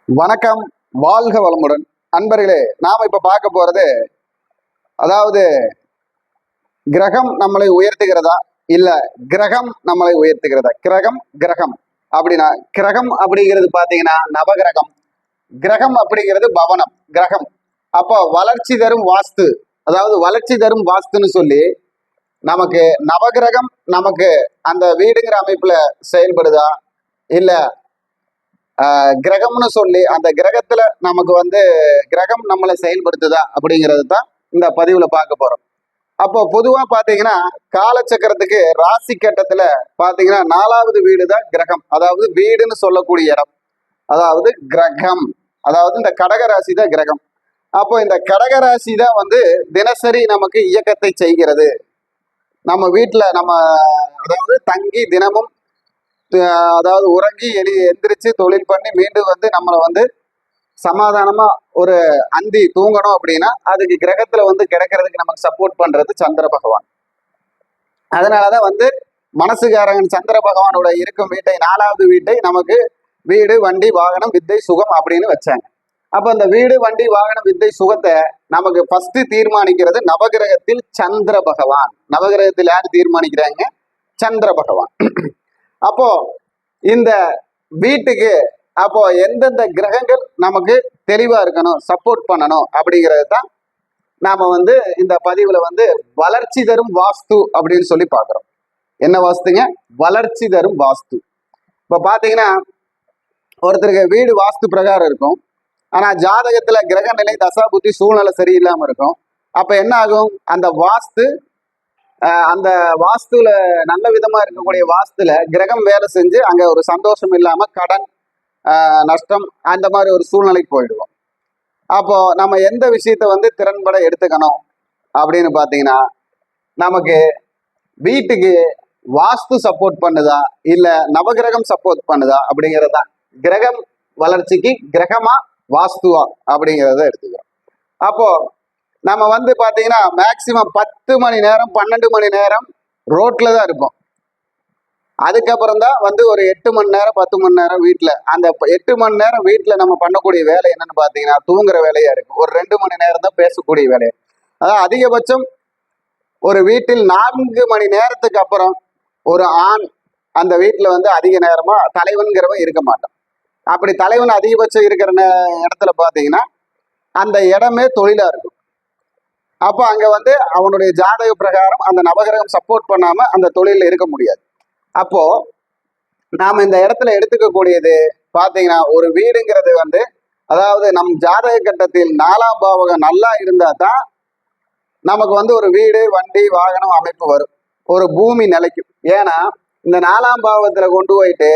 வணக்கம், வாழ்க வளமுடன். அன்பர்களே, நாம இப்ப பார்க்க போறது, அதாவது கிரகம் நம்மளை உயர்த்துகிறதா இல்ல கிரகம் நம்மளை உயர்த்துகிறதா. கிரகம் கிரகம் அப்படின்னா, கிரகம் அப்படிங்கிறது பாத்தீங்கன்னா நவகிரகம், கிரகம் அப்படிங்கிறது பவனம் கிரகம். அப்போ வளர்ச்சி தரும் வாஸ்து, அதாவது வளர்ச்சி தரும் வாஸ்துன்னு சொல்லி நமக்கு நவகிரகம் நமக்கு அந்த வீடுங்கிற அமைப்புல செயல்படுதா இல்ல கிரகம்னு சொல்லி அந்த கிரகத்துல நமக்கு கிரகம் நம்மளை செயல்படுத்துதா அப்படிங்கிறது தான் இந்த பதிவுல பார்க்க போறோம். அப்போ பொதுவா பாத்தீங்கன்னா காலச்சக்கரத்துக்கு ராசி கட்டத்துல பாத்தீங்கன்னா 4வது வீடு தான் கிரகம், அதாவது வீடுன்னு சொல்லக்கூடிய இடம், அதாவது கிரகம், அதாவது இந்த கடக ராசி தான் கிரகம். அப்போ இந்த கடக ராசி தான் தினசரி நமக்கு இயக்கத்தை செய்கிறது. நம்ம வீட்டுல நம்ம அதாவது தங்கி தினமும் அதாவது உறங்கி எந்திரிச்சு தொழில் பண்ணி மீண்டும் நம்மளை சமாதானமா ஒரு அந்தி தூங்கணும் அப்படின்னா அதுக்கு கிரகத்துல கிடைக்கிறதுக்கு நமக்கு சப்போர்ட் பண்றது சந்திர பகவான். அதனாலதான் மனசுக்காரங்க சந்திர பகவானோட இருக்கும் வீட்டை 4வது வீட்டை நமக்கு வீடு வண்டி வாகனம் வித்தை சுகம் அப்படின்னு வச்சாங்க. அப்ப அந்த வீடு வண்டி வாகனம் வித்தை சுகத்தை நமக்கு ஃபர்ஸ்ட் தீர்மானிக்கிறது நவகிரகத்தில் சந்திர பகவான். நவகிரகத்தில் யார் தீர்மானிக்கிறாங்க? சந்திர பகவான். அப்போ இந்த வீட்டுக்கு அப்போ எந்தெந்த கிரகங்கள் நமக்கு தெளிவா இருக்கணும், சப்போர்ட் பண்ணணும் அப்படிங்கிறது தான் நாம இந்த பதிவுல வளர்ச்சி தரும் வாஸ்து அப்படின்னு சொல்லி பாக்குறோம். என்ன வாஸ்துங்க? வளர்ச்சி தரும் வாஸ்து. இப்ப பாத்தீங்கன்னா ஒருத்தருக்கு வீடு வாஸ்து பிரகாரம் இருக்கும், ஆனா ஜாதகத்துல கிரக நிலை தசா புத்தி சூழ்நிலை சரியில்லாம இருக்கும். அப்ப என்ன ஆகும்? அந்த வாஸ்து அந்த வாஸ்துல நல்ல விதமா இருக்கக்கூடிய வாஸ்துல கிரகம் வேலை செஞ்சு அங்க ஒரு சந்தோஷம் இல்லாம கடன் நஷ்டம் அந்த மாதிரி ஒரு சூழ்நிலைக்கு போயிடுவோம். அப்போ நம்ம எந்த விஷயத்த திறன்பட எடுத்துக்கணும் அப்படின்னு பாத்தீங்கன்னா, நமக்கு வீட்டுக்கு வாஸ்து சப்போர்ட் பண்ணுதா இல்ல நவகிரகம் சப்போர்ட் பண்ணுதா அப்படிங்கறதா. கிரகம் வளர்ச்சிக்கு கிரகமா வாஸ்துவா அப்படிங்கிறத எடுத்துக்கிறோம். அப்போ நம்ம பாத்தீங்கன்னா மேக்சிமம் 10 மணி நேரம் 12 மணி நேரம் ரோட்ல தான் இருப்போம். அதுக்கப்புறம் தான் ஒரு 8 மணி நேரம் 10 மணி நேரம் வீட்டுல. அந்த 8 மணி நேரம் வீட்டுல நம்ம பண்ணக்கூடிய வேலை என்னன்னு பாத்தீங்கன்னா தூங்குற வேலையா இருக்கு. ஒரு 2 மணி நேரம் தான் பேசக்கூடிய வேலை. அதாவது அதிகபட்சம் ஒரு வீட்டில் 4 மணி நேரத்துக்கு அப்புறம் ஒரு ஆண் அந்த வீட்டுல அதிக நேரமா தலைவன்கிறவன் இருக்க மாட்டான். அப்படி தலைவன் அதிகபட்சம் இருக்கிற இடத்துல பாத்தீங்கன்னா அந்த இடமே தொழிலா இருக்கும். அப்போ அங்க அவனுடைய ஜாதக பிரகாரம் அந்த நவகிரகம் சப்போர்ட் பண்ணாம அந்த தொழில இருக்க முடியாது. அப்போ நாம இந்த இடத்துல எடுத்துக்கக்கூடியது பாத்தீங்கன்னா ஒரு வீடுங்கிறது அதாவது நம் ஜாதக கட்டத்தில் 4ஆம் பாவகம் நல்லா இருந்தா தான் நமக்கு ஒரு வீடு வண்டி வாகனம் அமைப்பு வரும், ஒரு பூமி நிலைக்கும். ஏன்னா இந்த 4ஆம் பாவத்துல கொண்டு போயிட்டு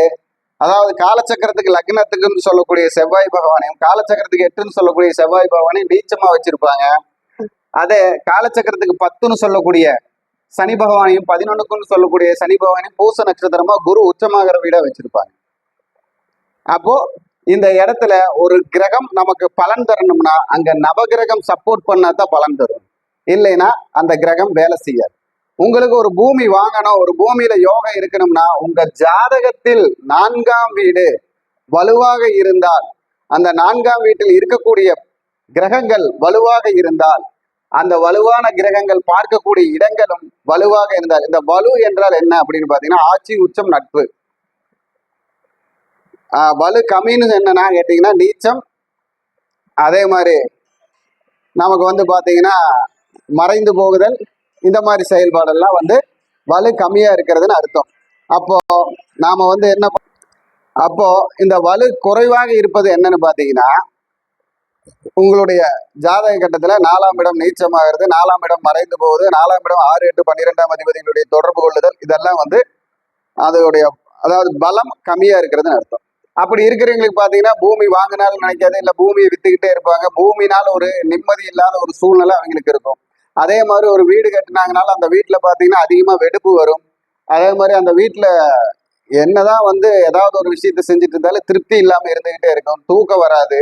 அதாவது காலச்சக்கரத்துக்கு லக்னத்துக்குன்னு சொல்லக்கூடிய செவ்வாய் பகவானையும் காலச்சக்கரத்துக்கு 8ன்னு சொல்லக்கூடிய செவ்வாய் பகவானையும் நீச்சமா வச்சிருப்பாங்க. அதே காலச்சக்கரத்துக்கு 10ன்னு சொல்லக்கூடிய சனி பகவானையும் 11க்குன்னு சொல்லக்கூடிய சனி பகவானையும் பூச நட்சத்திரமா குரு உச்சமாகிற வீடா வச்சிருப்பாங்க. அப்போ இந்த இடத்துல ஒரு கிரகம் நமக்கு பலன் தரணும்னா அங்க நவகிரகம் சப்போர்ட் பண்ணாதான் பலன் தரும், இல்லைன்னா அந்த கிரகம் வேலை செய்யாது. உங்களுக்கு ஒரு பூமி வாங்கணும், ஒரு பூமியில யோகம் இருக்கணும்னா உங்க ஜாதகத்தில் 4ஆம் வீடு வலுவாக இருந்தால், அந்த 4ஆம் வீட்டில் இருக்கக்கூடிய கிரகங்கள் வலுவாக இருந்தால், அந்த வலுவான கிரகங்கள் பார்க்கக்கூடிய இடங்களும் வலுவாக இருந்தால், இந்த வலு என்றால் என்ன அப்படின்னு பாத்தீங்கன்னா ஆட்சி உச்சம் நட்பு. வலு கம்மின்னு என்னன்னா கேட்டீங்கன்னா நீச்சம். அதே மாதிரி நமக்கு பாத்தீங்கன்னா மறைந்து போகுதல், இந்த மாதிரி செயல்பாடெல்லாம் வலு கம்மியா இருக்கிறதுன்னு அர்த்தம். அப்போ நாம என்ன அப்போ இந்த வலு குறைவாக இருப்பது என்னன்னு பாத்தீங்கன்னா உங்களுடைய ஜாதக கட்டத்துல 4ஆம் இடம் நீச்சமாகிறது, 4ஆம் இடம் மறைந்து போகுது, 4ஆம் இடம் 6, 8, 12ஆம் அதிபதிகளுடைய தொடர்பு கொள்ளுதல், இதெல்லாம் அதோடைய அதாவது பலம் கம்மியா இருக்கிறதுன்னு அர்த்தம். அப்படி இருக்கிறவங்களுக்கு பாத்தீங்கன்னா பூமி வாங்கினாலும் நினைக்காது, இல்ல பூமியை வித்துக்கிட்டே இருப்பாங்க. பூமினால ஒரு நிம்மதி இல்லாத ஒரு சூழ்நிலை அவங்களுக்கு இருக்கும். அதே மாதிரி ஒரு வீடு கட்டினாங்கனாலும் அந்த வீட்டுல பாத்தீங்கன்னா அதிகமா வெடுப்பு வரும். அதே மாதிரி அந்த வீட்டுல என்னதான் ஏதாவது ஒரு விஷயத்த செஞ்சுட்டு இருந்தாலும் திருப்தி இல்லாம இருந்துகிட்டே இருக்கும், தூக்கம் வராது.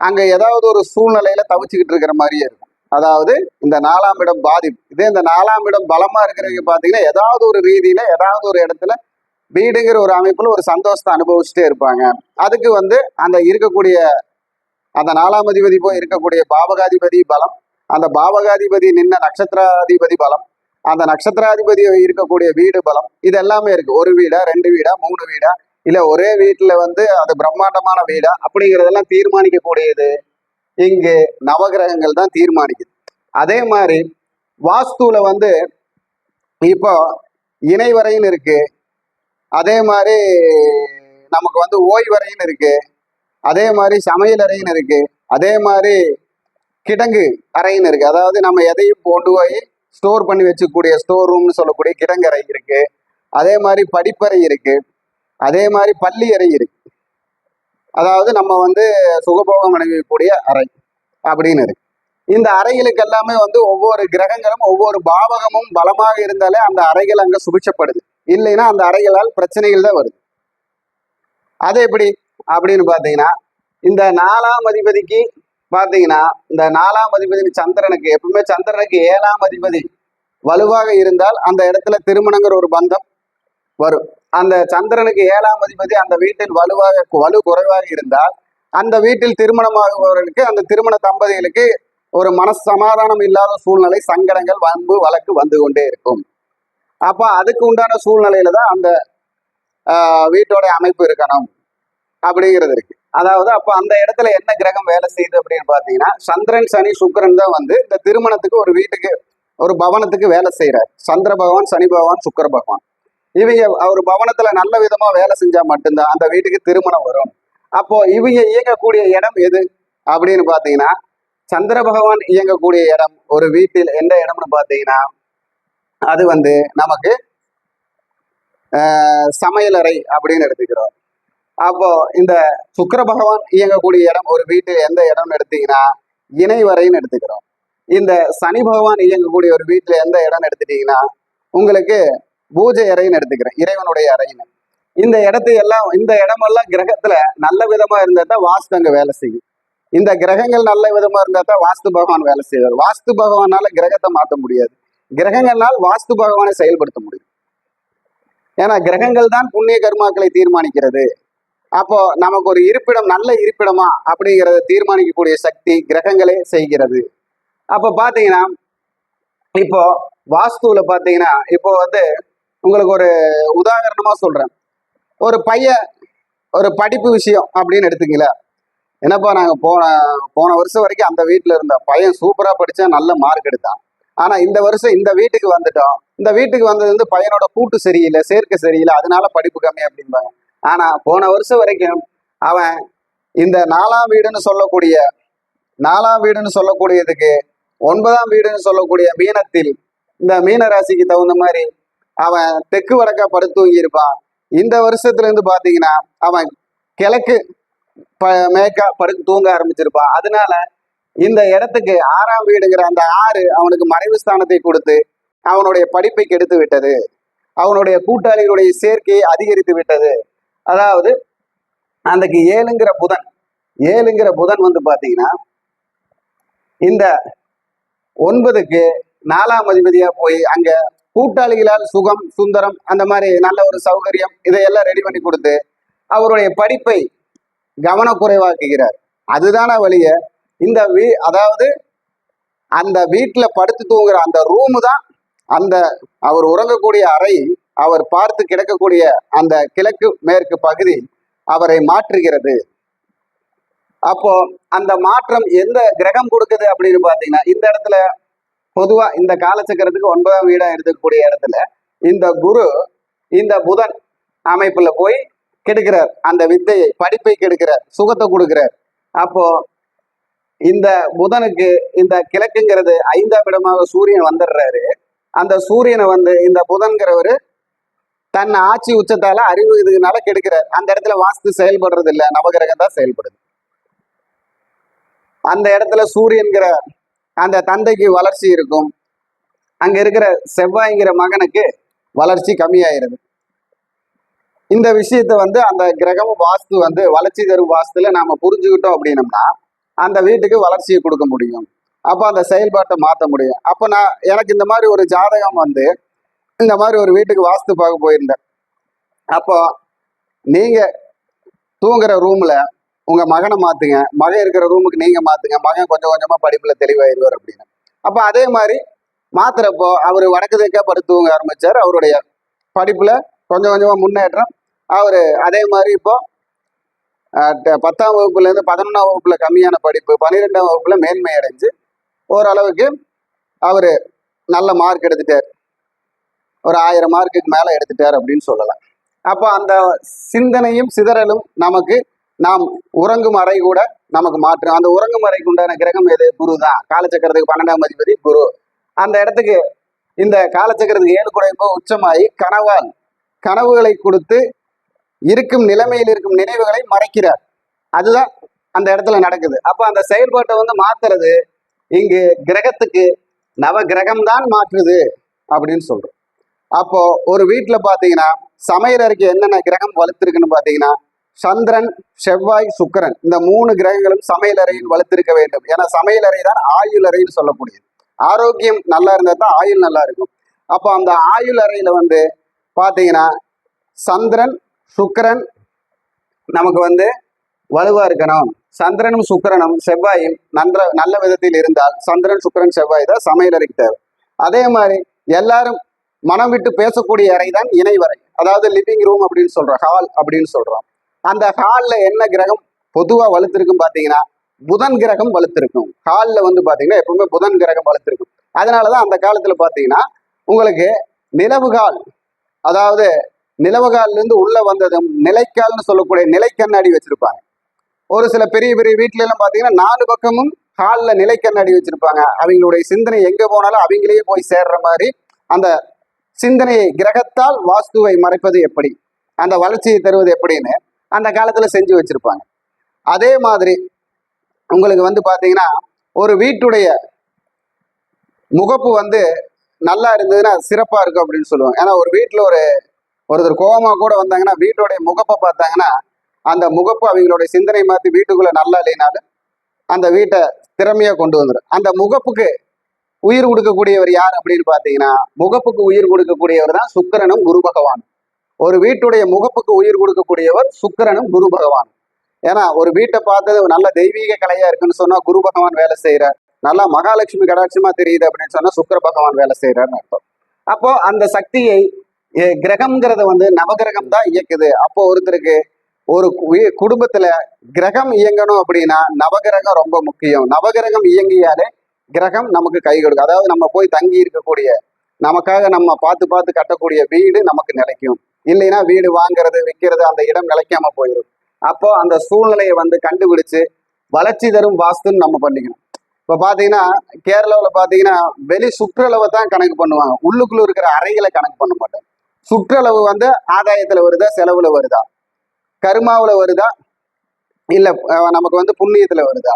அங்க ஏதாவது ஒரு சூழ்நிலையில தவிச்சுக்கிட்டு இருக்கிற மாதிரியே இருக்கும். அதாவது இந்த 4ஆம் இடம் பாதிப்பு. இதே இந்த 4ஆம் இடம் பலமா இருக்கிறவங்க பாத்தீங்கன்னா ஏதாவது ஒரு ரீதியில ஏதாவது ஒரு இடத்துல வீடுங்கிற ஒரு அமைப்புல ஒரு சந்தோஷத்தை அனுபவிச்சுட்டே இருப்பாங்க. அதுக்கு வந்து அந்த இருக்கக்கூடிய அந்த 4ஆம் அதிபதி போய் இருக்கக்கூடிய பாவகாதிபதி பலம், அந்த பாவகாதிபதி நின்ன நட்சத்திராதிபதி பலம், அந்த நட்சத்திராதிபதி இருக்கக்கூடிய வீடு பலம், இது எல்லாமே இருக்கு. ஒரு வீடா, 2 வீடா, 3 வீடா, இல்ல ஒரே வீட்டுல வந்து அது பிரம்மாண்டமான வீடா அப்படிங்கிறதெல்லாம் தீர்மானிக்கக்கூடியது இங்கு நவகிரகங்கள் தான் தீர்மானிக்குது. அதே மாதிரி வாஸ்துல வந்து இப்போ இணைவரைன்னு இருக்கு, அதே மாதிரி நமக்கு வந்து ஓய்வறைன்னு இருக்கு, அதே மாதிரி சமையல் அறைன்னு இருக்கு, அதே மாதிரி கிடங்கு அறைன்னு இருக்கு. அதாவது நம்ம எதையும் கொண்டு போய் ஸ்டோர் பண்ணி வச்சுக்கூடிய ஸ்டோர் ரூம்னு சொல்லக்கூடிய கிடங்கு அறை இருக்கு. அதே மாதிரி படிப்பறை இருக்கு, அதே மாதிரி பள்ளி அறை இருக்கு. அதாவது நம்ம வந்து சுகபோகம் அடையக்கூடிய அறை அப்படின்னு இருக்கு. இந்த அறைகளுக்கு எல்லாமே வந்து ஒவ்வொரு கிரகங்களும் ஒவ்வொரு பாவகமும் பலமாக இருந்தாலே அந்த அறைகள் அங்க சுபிட்சப்படுது. இல்லைன்னா அந்த அறைகளால் பிரச்சனைகள் தான் வருது. அது எப்படி அப்படின்னு பாத்தீங்கன்னா, இந்த 4ஆம் அதிபதிக்கு பாத்தீங்கன்னா, இந்த 4ஆம் அதிபதி சந்திரனுக்கு எப்பவுமே சந்திரனுக்கு 7ஆம் அதிபதி வலுவாக இருந்தால் அந்த இடத்துல திருமணங்கிற ஒரு பந்தம் வரும். அந்த சந்திரனுக்கு 7ஆம் அதிபதி அந்த வீட்டில் வலு குறைவாக இருந்தால் அந்த வீட்டில் திருமணமாகுபவர்களுக்கு அந்த திருமண தம்பதிகளுக்கு ஒரு மனசமாதானம் இல்லாத சூழ்நிலை, சங்கடங்கள், வம்பு வழக்கு வந்து கொண்டே இருக்கும். அப்ப அதுக்கு உண்டான சூழ்நிலையில தான் அந்த வீட்டோட அமைப்பு இருக்கணும் அப்படிங்கிறது இருக்கு. அதாவது அப்ப அந்த இடத்துல என்ன கிரகம் வேலை செய்யுது அப்படின்னு பாத்தீங்கன்னா, சந்திரன் சனி சுக்கிரன் தான் வந்து இந்த திருமணத்துக்கு ஒரு வீட்டுக்கு ஒரு பவனத்துக்கு வேலை செய்யறாரு. சந்திர பகவான், சனி பகவான், சுக்கிர பகவான் இவங்க ஒரு பவனத்துல நல்ல விதமா வேலை செஞ்சா மட்டும்தான் அந்த வீட்டுக்கு திருமணம் வரும். அப்போ இவங்க இயங்கக்கூடிய இடம் எது அப்படின்னு பாத்தீங்கன்னா, சந்திர பகவான் இயங்கக்கூடிய இடம் ஒரு வீட்டில் எந்த இடம்னு பாத்தீங்கன்னா, அது வந்து நமக்கு சமையலறை அப்படின்னு எடுத்துக்கிறோம். அப்போ இந்த சுக்கிர பகவான் இயங்கக்கூடிய இடம் ஒரு வீட்டில் எந்த இடம்னு எடுத்தீங்கன்னா இணைவரைன்னு எடுத்துக்கிறோம். இந்த சனி பகவான் இயங்கக்கூடிய ஒரு வீட்டுல எந்த இடம்னு எடுத்துட்டீங்கன்னா உங்களுக்கு பூஜை அறைன்னு எடுத்துக்கிறேன், இறைவனுடைய அறைன்னு. இந்த இடமெல்லாம் கிரகத்துல நல்ல விதமா இருந்தா தான் வாஸ்து அங்க வேலை செய்யும். இந்த கிரகங்கள் நல்ல விதமா இருந்தா தான் வாஸ்து பகவான் வேலை செய்வார். வாஸ்து பகவானால கிரகத்தை மாற்ற முடியாது, கிரகங்கள்னால் வாஸ்து பகவானை செயல்படுத்த முடியும். ஏன்னா கிரகங்கள் தான் புண்ணிய கர்மாக்களை தீர்மானிக்கிறது. அப்போ நமக்கு ஒரு இருப்பிடம் நல்ல இருப்பிடமா அப்படிங்கிறத தீர்மானிக்கக்கூடிய சக்தி கிரகங்களே செய்கிறது. அப்ப பாத்தீங்கன்னா இப்போ வாஸ்துல பாத்தீங்கன்னா இப்போ வந்து உங்களுக்கு ஒரு உதாரணமா சொல்றேன். ஒரு பையன் ஒரு படிப்பு விஷயம் அப்படின்னு எடுத்துக்கல, என்னப்பா நாங்க போன வருஷம் வரைக்கும் அந்த வீட்டுல இருந்த பையன் சூப்பரா படிச்சா நல்ல மார்க் எடுத்தான். ஆனா இந்த வருஷம் இந்த வீட்டுக்கு வந்துட்டோம், இந்த வீட்டுக்கு வந்தது வந்து பையனோட கூட்டு சரியில்லை, சேர்க்கை சரியில்லை, அதனால படிப்பு கம்மி அப்படிம்பாங்க. ஆனா போன வருஷம் வரைக்கும் அவன் இந்த 4ஆம் வீடுன்னு சொல்லக்கூடியதுக்கு 9ஆம் வீடுன்னு சொல்லக்கூடிய மீனத்தில் இந்த மீன ராசிக்கு தகுந்த மாதிரி அவன் தெற்கு வடக்கா படுத்து தூங்கி இருப்பான். இந்த வருஷத்துல இருந்து பாத்தீங்கன்னா அவன் கிழக்கு மேற்கா படுத்து தூங்க ஆரம்பிச்சிருப்பான். அதனால இந்த இடத்துக்கு 6ஆம் வீடுங்கிற அந்த 6 அவனுக்கு மறைவு ஸ்தானத்தை கொடுத்து அவனுடைய படிப்பை கெடுத்து விட்டது, அவனுடைய கூட்டாளிகளுடைய சேர்க்கையை அதிகரித்து விட்டது. அதாவது அன்றைக்கு 7ங்கிற புதன் வந்து பாத்தீங்கன்னா இந்த 9க்கு 4ஆம் அதிபதியா போய் அங்க கூட்டாளிகளால் சுகம், சுந்தரம், அந்த மாதிரி நல்ல ஒரு சௌகரியம் இதையெல்லாம் ரெடி பண்ணி கொடுத்து அவருடைய படிப்பை கவனக்குறைவாக்குகிறார். அதுதான வழிய இந்த அதாவது அந்த வீட்டுல படுத்து தூங்குற அந்த ரூமு தான் அந்த அவர் உறங்கக்கூடிய அறை, அவர் பார்த்து கிடக்கக்கூடிய அந்த கிழக்கு மேற்கு பகுதி அவரை மாற்றுகிறது. அப்போ அந்த மாற்றம் எந்த கிரகம் கொடுக்குது அப்படின்னு பாத்தீங்கன்னா, இந்த இடத்துல பொதுவா இந்த காலச்சக்கரத்துக்கு 9ஆம் வீடா இருக்கக்கூடிய இடத்துல இந்த குரு இந்த புதன் அமைப்புல போய் கெடுக்கிறார், அந்த வித்தையை படிப்பை கெடுக்கிறார், சுகத்தை கொடுக்கிறார். அப்போ இந்த புதனுக்கு இந்த கிழக்குங்கிறது 5ஆம் இடமாக சூரியன் வந்துடுறாரு. அந்த சூரியனை வந்து இந்த புதன்கிறவரு தன் ஆட்சி உச்சத்தால அறிவு இதுனால கெடுக்கிறார். அந்த இடத்துல வாஸ்து செயல்படுறது இல்லை, நவகிரகம் தான் செயல்படுது. அந்த இடத்துல சூரியன்கிற அந்த தந்தைக்கு வளர்ச்சி இருக்கும், அங்க இருக்கிற செவ்வாய்ங்கிற மகனுக்கு வளர்ச்சி கம்மியாயிருது. இந்த விஷயத்த வந்து அந்த கிரகம் வாஸ்து வந்து வளர்ச்சி தரும் வாஸ்துல நாம புரிஞ்சுக்கிட்டோம் அப்படின்னம்னா அந்த வீட்டுக்கு வளர்ச்சியை கொடுக்க முடியும். அப்ப அந்த செயல்பாட்டை மாற்ற முடியும். அப்ப எனக்கு இந்த மாதிரி ஒரு ஜாதகம் வந்து இந்த மாதிரி ஒரு வீட்டுக்கு வாஸ்து பார்க்க போயிருந்தேன். அப்போ நீங்க தூங்குற ரூம்ல உங்க மகனை மாத்துங்க, மகன் இருக்கிற ரூமுக்கு நீங்க மாத்துங்க, மகன் கொஞ்சம் கொஞ்சமா படிப்புல தெளிவாயிருவார் அப்படின்னு. அப்ப அதே மாதிரி மாத்துறப்போ அவர் வடக்கு தெற்கா படுத்து தூங்க ஆரம்பிச்சார். அவருடைய படிப்புல கொஞ்சம் கொஞ்சமா முன்னேற்றம். அவரு அதே மாதிரி இப்போ 10ஆம் வகுப்புல இருந்து 11ஆம் வகுப்புல கம்மியான படிப்பு, 12ஆம் வகுப்புல மேன்மை அடைஞ்சு ஓரளவுக்கு அவரு நல்ல மார்க் எடுத்துட்டார். ஒரு 1000 மார்க்குக்கு மேல எடுத்துட்டார் அப்படின்னு சொல்லலாம். அப்போ அந்த சிந்தனையும் சிதறலும் நமக்கு நாம் உறங்கும் அறை கூட நமக்கு மாற்றும். அந்த உறங்கும் அறைக்கு உண்டான கிரகம் எது? குரு தான். காலச்சக்கரத்துக்கு 12ஆம் அதிபதி குரு. அந்த இடத்துக்கு இந்த காலச்சக்கரத்துக்கு 7 குடையப்போ உச்சமாகி கனவுகளை கொடுத்து இருக்கும் நிலைமையில் இருக்கும் நினைவுகளை மறைக்கிறார். அதுதான் அந்த இடத்துல நடக்குது. அப்ப அந்த செயல்பாட்டை வந்து மாத்துறது இங்கு கிரகத்துக்கு நவ கிரகம் தான் மாற்றுது அப்படின்னு சொல்றோம். அப்போ ஒரு வீட்டுல பாத்தீங்கன்னா சமையல் அறைக்கு என்னென்ன கிரகம் வலுத்திருக்குன்னு பாத்தீங்கன்னா சந்திரன், செவ்வாய், சுக்கிரன் இந்த 3 கிரகங்களும் சமையல் அறையில் வலுத்திருக்க வேண்டும். ஏன்னா சமையல் அறை தான் ஆயுள் அறைன்னு சொல்லக்கூடியது. ஆரோக்கியம் நல்லா இருந்தா தான் ஆயுள் நல்லா இருக்கும். அப்போ அந்த ஆயுள் அறையில வந்து பாத்தீங்கன்னா சந்திரன், சுக்கிரன் நமக்கு வந்து வலுவா இருக்கணும். சந்திரனும் சுக்கிரனும் செவ்வாயும் நல்ல விதத்தில் இருந்தால் சந்திரன், சுக்கிரன், செவ்வாய் தான் சமையல் அறைக்கு தேவை. அதே மாதிரி எல்லாரும் மனம் விட்டு பேசக்கூடிய அறை தான் இணைவறை, அதாவது லிவிங் ரூம் அப்படின்னு சொல்றோம், ஹால் அப்படின்னு சொல்றோம். அந்த ஹால்ல என்ன கிரகம் பொதுவா வலுத்திருக்கும் பாத்தீங்கன்னா புதன் கிரகம் வலுத்திருக்கும். ஹால்ல வந்து பாத்தீங்கன்னா எப்பவுமே புதன் கிரகம் வலுத்திருக்கும். அதனாலதான் அந்த காலத்துல பாத்தீங்கன்னா உங்களுக்கு நிலவுகால், அதாவது நிலவுகால்ல இருந்து உள்ள வந்ததும் நிலைக்கால்னு சொல்லக்கூடிய நிலை கண்ணாடி வச்சிருப்பாங்க. ஒரு சில பெரிய பெரிய வீட்டுல எல்லாம் பாத்தீங்கன்னா 4 பக்கமும் ஹால்ல நிலை கண்ணாடி வச்சிருப்பாங்க. அவங்களுடைய சிந்தனை எங்க போனாலும் அவங்களே போய் சேர்ற மாதிரி அந்த சிந்தனையை கிரகத்தால் வாஸ்துவை மறைப்பது எப்படி, அந்த வளர்ச்சியை தருவது எப்படின்னு அந்த காலத்துல செஞ்சு வச்சிருப்பாங்க. அதே மாதிரி உங்களுக்கு வந்து பாத்தீங்கன்னா ஒரு வீட்டுடைய முகப்பு வந்து நல்லா இருந்ததுன்னா சிறப்பா இருக்கும் அப்படின்னு சொல்லுவாங்க. ஏன்னா ஒரு வீட்டுல ஒருத்தர் கோபமா கூட வந்தாங்கன்னா வீட்டுடைய முகப்பை பார்த்தாங்கன்னா அந்த முகப்பு அவங்களுடைய சிந்தனை மாத்தி வீட்டுக்குள்ள நல்லா இல்லைனாலும் அந்த வீட்டை திறமையா கொண்டு வந்துடும். அந்த முகப்புக்கு உயிர் கொடுக்கக்கூடியவர் யார் அப்படின்னு பாத்தீங்கன்னா முகப்புக்கு உயிர் கொடுக்கக்கூடியவர் தான் சுக்கிரனும் குரு பகவான். ஒரு வீட்டுடைய முகப்புக்கு உயிர் கொடுக்கக்கூடியவர் சுக்கிரனும் குரு பகவான். ஏன்னா ஒரு வீட்டை பார்த்தது நல்ல தெய்வீக கலையா இருக்குன்னு சொன்னா குரு பகவான் வேலை செய்யறார். நல்லா மகாலட்சுமி கடாட்சமா தெரியுது அப்படின்னு சொன்னா சுக்கிர பகவான் வேலை செய்யறாருன்னு அர்த்தம். அப்போ அந்த சக்தியை கிரகம்ங்கிறத வந்து நவகிரகம் தான் இயக்குது. அப்போ ஒருத்தருக்கு ஒரு குடும்பத்துல கிரகம் இயங்கணும் அப்படின்னா நவகிரகம் ரொம்ப முக்கியம். நவகிரகம் இயங்கியாலே கிரகம் நமக்கு கை கொடுக்கும். அதாவது நம்ம போய் தங்கி இருக்கக்கூடிய, நமக்காக நம்ம பார்த்து கட்டக்கூடிய வீடு நமக்கு நிலைக்கும். இல்லைன்னா வீடு வாங்குறது விற்கிறது அந்த இடம் நிலைக்காம போயிடும். அப்போ அந்த சூழ்நிலையை வந்து கண்டுபிடிச்சு வளர்ச்சி தரும் வாஸ்துன்னு நம்ம பண்ணிக்கணும். இப்ப பாத்தீங்கன்னா கேரளாவில் பாத்தீங்கன்னா வெளி சுற்றளவை தான் கணக்கு பண்ணுவாங்க, உள்ளுக்குள்ள இருக்கிற அறைகளை கணக்கு பண்ண மாட்டாங்க. சுற்றளவு வந்து ஆதாயத்துல வருதா, செலவுல வருதா, கருமாவுல வருதா, இல்ல நமக்கு வந்து புண்ணியத்துல வருதா,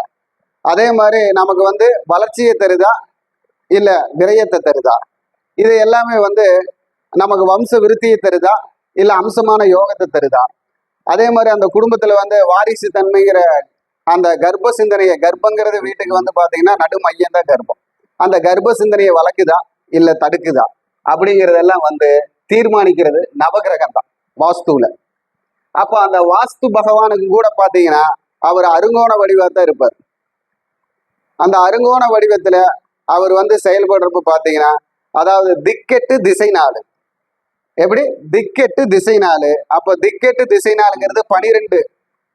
அதே மாதிரி நமக்கு வந்து வளர்ச்சியை தருதா இல்ல விரயத்தை தருதா, இது எல்லாமே வந்து நமக்கு வம்ச விருத்தியை தருதா இல்ல அம்சமான யோகத்தை தருதா. அதே மாதிரி அந்த குடும்பத்துல வந்து வாரிசு தன்மைங்கிற அந்த கர்ப்ப சிந்தனையை, கர்ப்பங்கிறது வீட்டுக்கு வந்து பாத்தீங்கன்னா நடு மையம் தான் கர்ப்பம், அந்த கர்ப்ப சிந்தனையை வளர்க்குதா இல்ல தடுக்குதா அப்படிங்கிறதெல்லாம் வந்து தீர்மானிக்கிறது நவகிரகம் தான் வாஸ்துல. அப்போ அந்த வாஸ்து பகவானுக்கு கூட பாத்தீங்கன்னா அவர் அருங்கோண வடிவத்தான் இருப்பார். அந்த அருங்கோண வடிவத்துல அவர் வந்து செயல்படுறப்ப பாத்தீங்கன்னா அதாவது திக்கெட்டு திசை நாலு. எப்படி? திக்கெட்டு திசை நாலு. அப்ப திக்கெட்டு திசை நாலுங்கிறது 12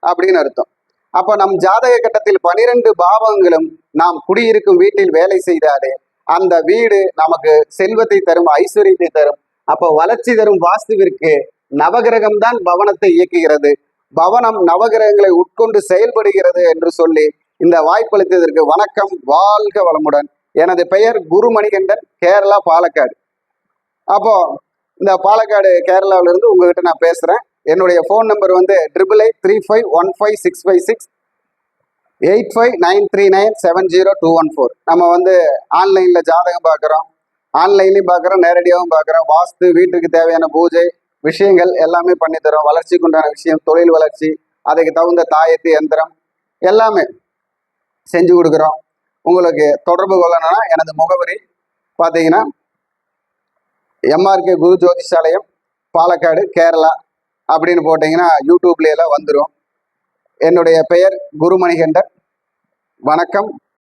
அப்படின்னு அர்த்தம். அப்ப நம் ஜாதக கட்டத்தில் 12 பாவங்களும் நாம் குடியிருக்கும் வீட்டில் வேலை செய்தாலே அந்த வீடு நமக்கு செல்வத்தை தரும், ஐஸ்வர்யத்தை தரும். அப்ப வளர்ச்சி தரும் வாஸ்துவிற்கு நவகிரகம் தான் பவனத்தை இயக்குகிறது, பவனம் நவகிரகங்களை உட்கொண்டு செயல்படுகிறது என்று சொல்லி இந்த வாய்ப்பளித்ததற்கு வணக்கம். வாழ்க வளமுடன். எனது பெயர் குரு மணிகண்டன், கேரளா, பாலக்காடு. அப்போ இந்த பாலக்காடு கேரளாவிலிருந்து உங்ககிட்ட நான் பேசுறேன். என்னுடைய ஃபோன் நம்பர் வந்து 8835156556, 8593970214. நம்ம வந்து ஆன்லைன்ல ஜாதகம் பார்க்குறோம், ஆன்லைன்லையும் பார்க்குறோம், நேரடியாகவும் பார்க்குறோம். வாஸ்து, வீட்டுக்கு தேவையான பூஜை விஷயங்கள் எல்லாமே பண்ணி தரோம். வளர்ச்சிக்கு உண்டான விஷயம், தொழில் வளர்ச்சி, அதுக்கு தகுந்த தாயத்து யந்திரம் எல்லாமே செஞ்சு கொடுக்குறோம். உங்களுக்கு தொடர்பு கொள்ளணும்னா எனது முகவரி பார்த்தீங்கன்னா MRK குரு ஜோதிஷாலயம், பாலக்காடு, கேரளா. அப்படின்னு போட்டிங்கன்னா யூடியூப்ல எல்லாம் வந்துடும். என்னுடைய பெயர் குருமணிகண்டன். வணக்கம்.